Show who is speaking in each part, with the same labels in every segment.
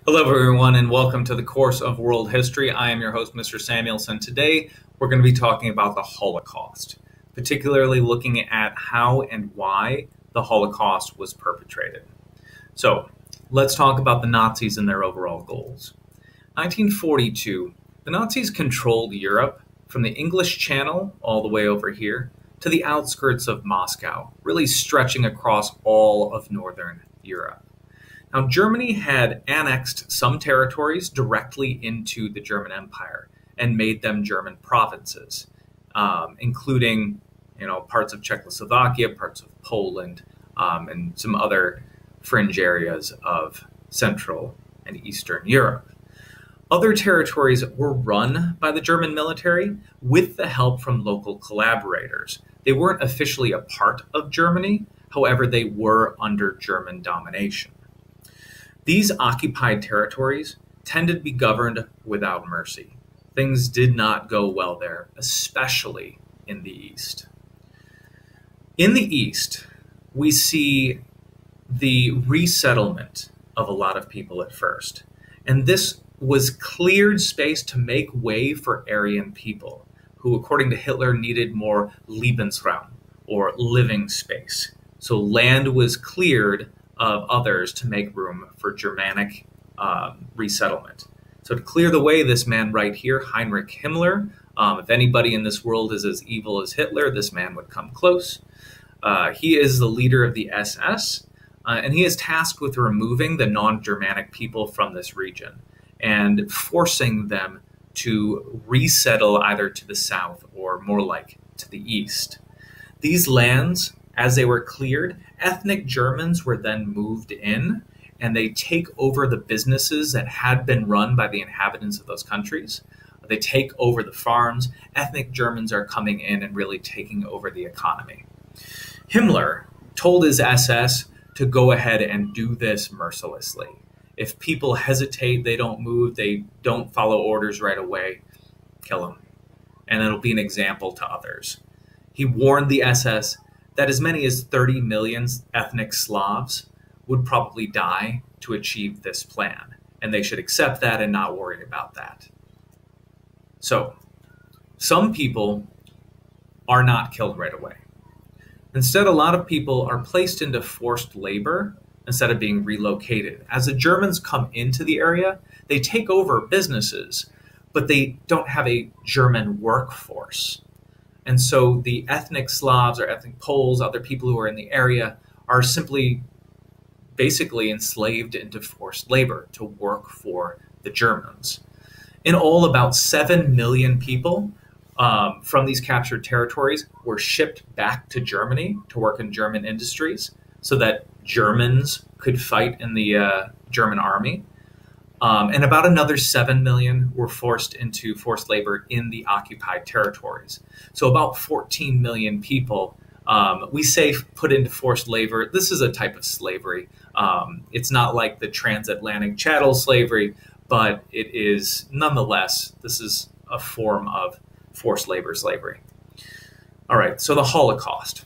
Speaker 1: Hello, everyone, and welcome to the course of World History. I am your host, Mr. Samuelson. Today, we're going to be talking about the Holocaust, particularly looking at how and why the Holocaust was perpetrated. So, let's talk about the Nazis and their overall goals. 1942, the Nazis controlled Europe from the English Channel all the way over here to the outskirts of Moscow, really stretching across all of Northern Europe. Now, Germany had annexed some territories directly into the German Empire and made them German provinces, including, parts of Czechoslovakia, parts of Poland, and some other fringe areas of Central and Eastern Europe. Other territories were run by the German military with the help from local collaborators. They weren't officially a part of Germany, however, they were under German domination. These occupied territories tended to be governed without mercy. Things did not go well there, especially in the East. In the East, we see the resettlement of a lot of people at first. And this was cleared space to make way for Aryan people, who, according to Hitler, needed more Lebensraum, or living space. So land was cleared of others to make room for Germanic resettlement. So to clear the way, this man right here, Heinrich Himmler, if anybody in this world is as evil as Hitler, this man would come close. He is the leader of the SS, and he is tasked with removing the non-Germanic people from this region and forcing them to resettle either to the south or more like to the east. These lands, as they were cleared, ethnic Germans were then moved in, and they take over the businesses that had been run by the inhabitants of those countries. They take over the farms. Ethnic Germans are coming in and really taking over the economy. Himmler told his SS to go ahead and do this mercilessly. If people hesitate, they don't move, they don't follow orders right away, kill them. And it'll be an example to others. He warned the SS that as many as 30 million ethnic Slavs would probably die to achieve this plan, and they should accept that and not worry about that. So, some people are not killed right away. Instead, a lot of people are placed into forced labor instead of being relocated. As the Germans come into the area, they take over businesses, but they don't have a German workforce. And so the ethnic Slavs or ethnic Poles, other people who are in the area, are simply basically enslaved into forced labor to work for the Germans. In all, about 7 million people from these captured territories were shipped back to Germany to work in German industries so that Germans could fight in the German army. And about another 7 million were forced into forced labor in the occupied territories. So about 14 million people, we say put into forced labor. This is a type of slavery. It's not like the transatlantic chattel slavery, but it is nonetheless, this is a form of forced labor slavery. All right, so the Holocaust.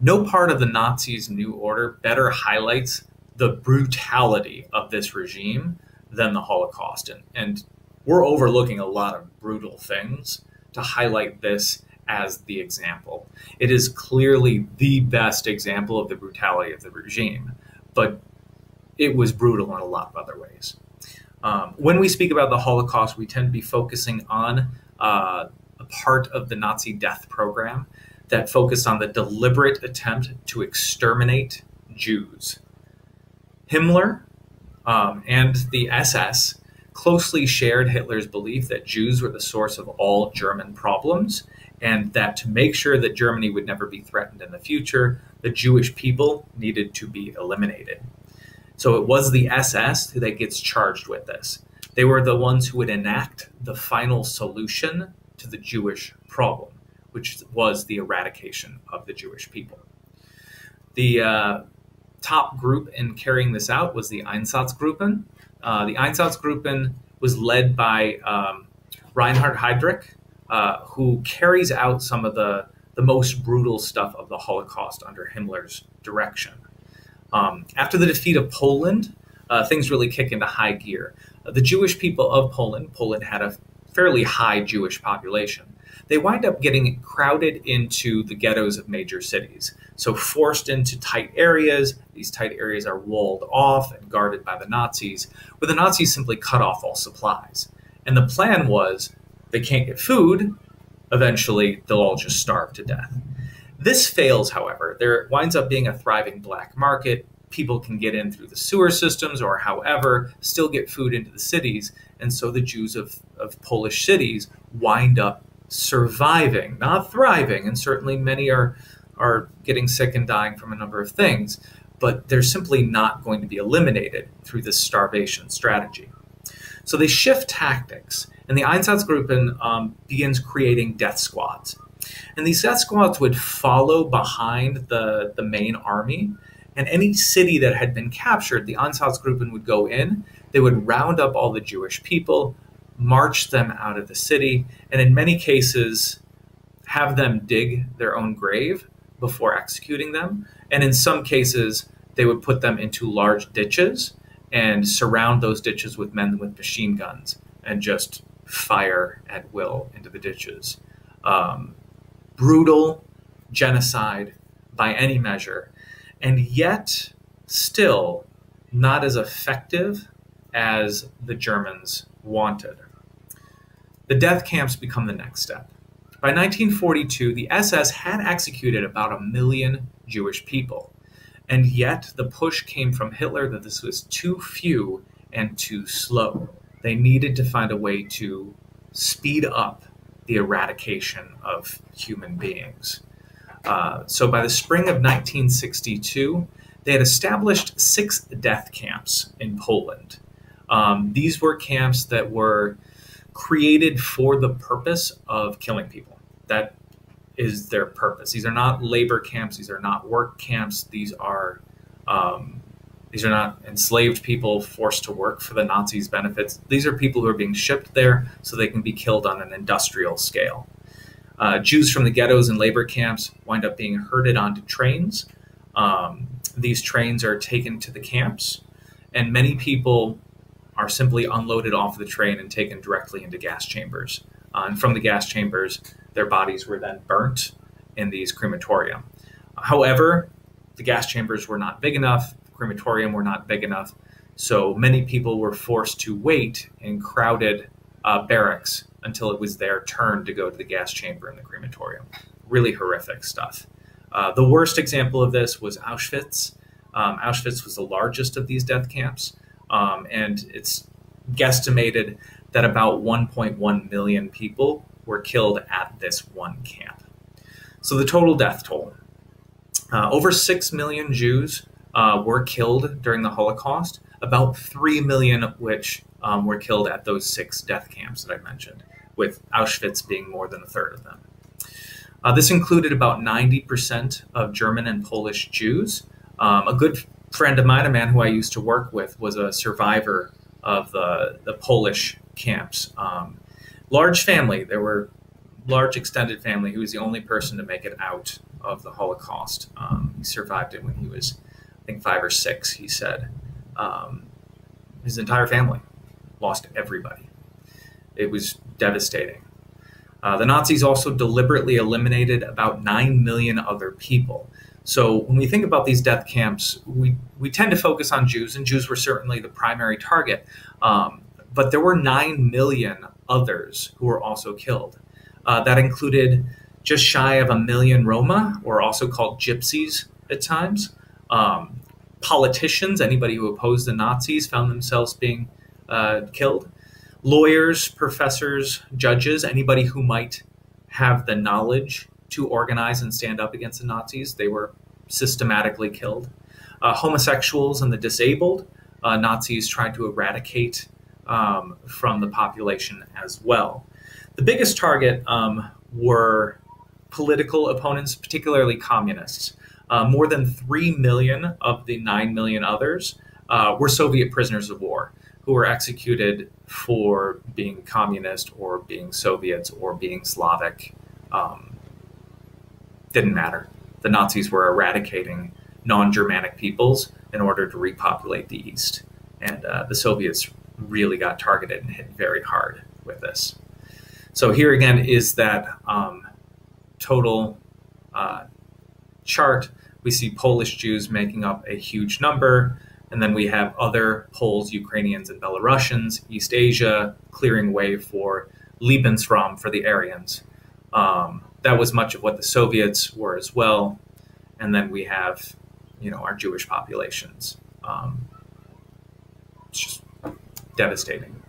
Speaker 1: No part of the Nazis' New Order better highlights the brutality of this regime than the Holocaust. And we're overlooking a lot of brutal things to highlight this as the example. It is clearly the best example of the brutality of the regime, but it was brutal in a lot of other ways. When we speak about the Holocaust, we tend to be focusing on a part of the Nazi death program that focused on the deliberate attempt to exterminate Jews. Himmler and the SS closely shared Hitler's belief that Jews were the source of all German problems, and that to make sure that Germany would never be threatened in the future, the Jewish people needed to be eliminated. So it was the SS that gets charged with this. They were the ones who would enact the final solution to the Jewish problem, which was the eradication of the Jewish people. The top group in carrying this out was the Einsatzgruppen. The Einsatzgruppen was led by Reinhard Heydrich, who carries out some of the most brutal stuff of the Holocaust under Himmler's direction. After the defeat of Poland, things really kick into high gear. The Jewish people of Poland had a fairly high Jewish population. They wind up getting crowded into the ghettos of major cities. So forced into tight areas. These tight areas are walled off and guarded by the Nazis, where the Nazis simply cut off all supplies. And the plan was they can't get food. Eventually, they'll all just starve to death. This fails, however. There winds up being a thriving black market. People can get in through the sewer systems or however, still get food into the cities. And so the Jews of Polish cities wind up surviving, not thriving, and certainly many are getting sick and dying from a number of things, but they're simply not going to be eliminated through this starvation strategy. So they shift tactics, and the Einsatzgruppen begins creating death squads. And these death squads would follow behind the main army, and any city that had been captured, the Einsatzgruppen would go in, they would round up all the Jewish people, march them out of the city, and in many cases have them dig their own grave before executing them. And in some cases, they would put them into large ditches and surround those ditches with men with machine guns and just fire at will into the ditches. Brutal genocide by any measure, and yet still not as effective as the Germans wanted. The death camps become the next step. By 1942, the SS had executed about 1 million Jewish people, and yet the push came from Hitler that this was too few and too slow. They needed to find a way to speed up the eradication of human beings. So by the spring of 1962, they had established 6 death camps in Poland. These were camps that were created for the purpose of killing people. That is their purpose. These are not labor camps. These are not work camps. These are not enslaved people forced to work for the Nazis' benefits. These are people who are being shipped there so they can be killed on an industrial scale. Jews from the ghettos and labor camps wind up being herded onto trains. These trains are taken to the camps, and many people are simply unloaded off the train and taken directly into gas chambers. And from the gas chambers, their bodies were then burnt in these crematorium. However, the gas chambers were not big enough, the crematorium were not big enough, so many people were forced to wait in crowded barracks until it was their turn to go to the gas chamber in the crematorium. Really horrific stuff. The worst example of this was Auschwitz. Auschwitz was the largest of these death camps, and it's guesstimated that about 1.1 million people were killed at this one camp. So the total death toll. Over 6 million Jews were killed during the Holocaust, about 3 million of which were killed at those 6 death camps that I mentioned, with Auschwitz being more than a third of them. This included about 90% of German and Polish Jews. A good friend of mine, a man who I used to work with, was a survivor of the Polish camps. Large family. There were large extended family. He was the only person to make it out of the Holocaust. He survived it when he was, I think, 5 or 6, he said. His entire family lost everybody. It was devastating. The Nazis also deliberately eliminated about 9 million other people. So when we think about these death camps, we tend to focus on Jews, and Jews were certainly the primary target. But there were 9 million others who were also killed. That included just shy of 1 million Roma, or also called gypsies at times. Politicians, anybody who opposed the Nazis, found themselves being killed. Lawyers, professors, judges, anybody who might have the knowledge to organize and stand up against the Nazis, they were systematically killed. Homosexuals and the disabled, Nazis tried to eradicate from the population as well. The biggest target were political opponents, particularly communists. More than 3 million of the 9 million others were Soviet prisoners of war who were executed for being communist or being Soviets or being Slavic. Didn't matter. The Nazis were eradicating non-Germanic peoples in order to repopulate the East. And the Soviets really got targeted and hit very hard with this. So here again is that total chart. We see Polish Jews making up a huge number, and then we have other Poles, Ukrainians, and Belarusians, East Asia, clearing way for Lebensraum for the Aryans. That was much of what the Soviets were as well. And then we have, our Jewish populations. It's just devastating.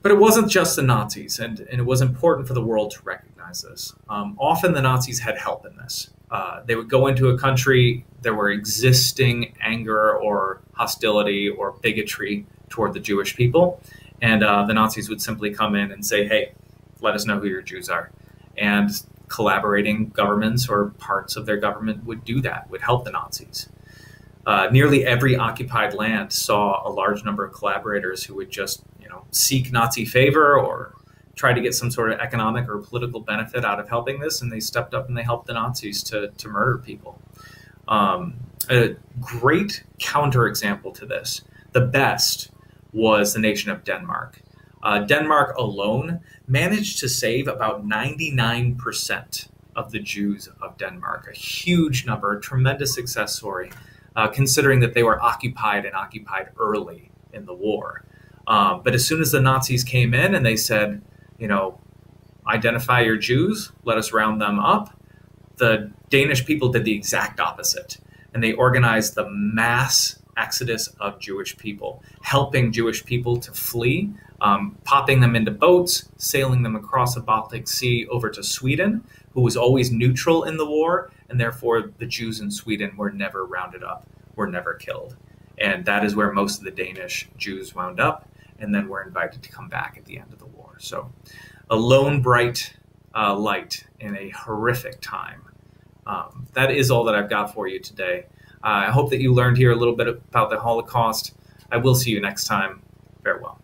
Speaker 1: But it wasn't just the Nazis, and it was important for the world to recognize this. Often the Nazis had help in this. They would go into a country, there were existing anger or hostility or bigotry toward the Jewish people, and the Nazis would simply come in and say, hey, let us know who your Jews are. And collaborating governments or parts of their government would do that, would help the Nazis. Nearly every occupied land saw a large number of collaborators who would just, seek Nazi favor or try to get some sort of economic or political benefit out of helping this, and they stepped up and they helped the Nazis to murder people. A great counterexample to this, the best, was the nation of Denmark. Denmark alone managed to save about 99% of the Jews of Denmark, a huge number, a tremendous success story, considering that they were occupied early in the war. But as soon as the Nazis came in and they said, identify your Jews, let us round them up, the Danish people did the exact opposite. And they organized the mass exodus of Jewish people, helping Jewish people to flee, popping them into boats, sailing them across the Baltic Sea over to Sweden, who was always neutral in the war, and therefore the Jews in Sweden were never rounded up, were never killed. And that is where most of the Danish Jews wound up, and then were invited to come back at the end of the war. So a lone bright light in a horrific time. That is all that I've got for you today. I hope that you learned here a little bit about the Holocaust. I will see you next time. Farewell.